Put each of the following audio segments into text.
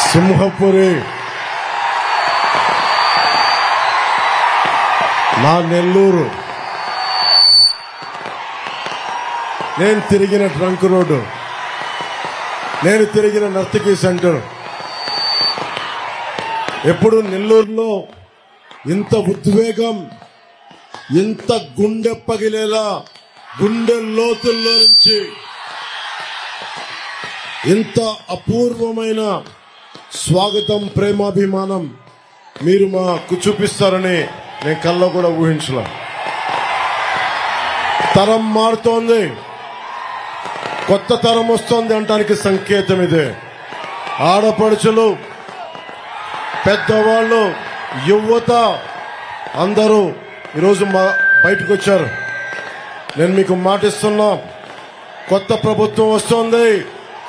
సింహపురి నా నెల్లూరు, నేను తిరిగిన ట్రంక్ రోడ్డు, నేను తిరిగిన నర్తకీ సెంటర్. ఎప్పుడు నెల్లూరులో ఇంత ఉద్వేగం, ఇంత గుండె పగిలేలా గుండె లోతుల్లో నుంచి ఇంత అపూర్వమైన స్వాగతం, ప్రేమాభిమానం మీరు మాకు చూపిస్తారని నేను కల్లో కూడా ఊహించలే. తరం మారుతోంది, కొత్త తరం వస్తోంది అనడానికి సంకేతం ఇదే. ఆడపడుచులు, పెద్దవాళ్ళు, యువత అందరూ ఈరోజు బయటకు వచ్చారు. నేను మీకు మాటిస్తున్నా, కొత్త ప్రభుత్వం వస్తోంది,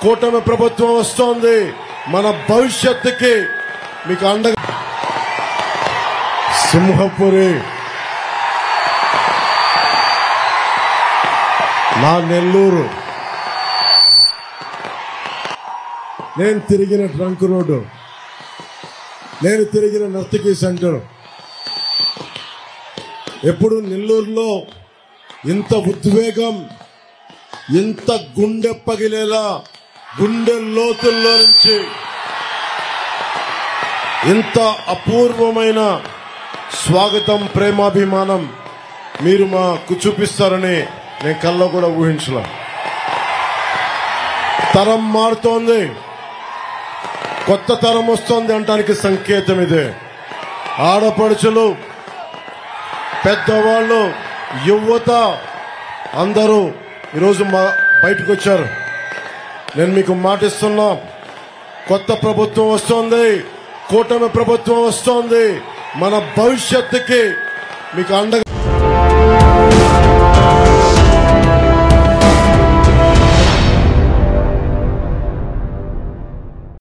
కూటమి ప్రభుత్వం వస్తోంది. మన భవిష్యత్తుకి మీకు అండగా. సింహపురి నా నెల్లూరు, నేను తిరిగిన ట్రంక్ రోడ్డు, నేను తిరిగిన నర్తకీ సెంటర్. ఎప్పుడు నెల్లూరులో ఇంత ఉద్వేగం, ఇంత గుండె పగిలేలా గుండె లోతుల్లో నుంచి ఇంత అపూర్వమైన స్వాగతం, ప్రేమాభిమానం మీరు మాకు చూపిస్తారని నేను కల్లో కూడా ఊహించలే. తరం మారుతోంది, కొత్త తరం వస్తోంది అనడానికి సంకేతం ఇదే. ఆడపడుచులు, పెద్దవాళ్ళు, యువత అందరూ ఈరోజు బయటకు వచ్చారు. నేను మీకు మాటిస్తున్నా, కొత్త ప్రభుత్వం వస్తోంది, కూటమి ప్రభుత్వం వస్తోంది. మన భవిష్యత్తుకి మీకు అండగా.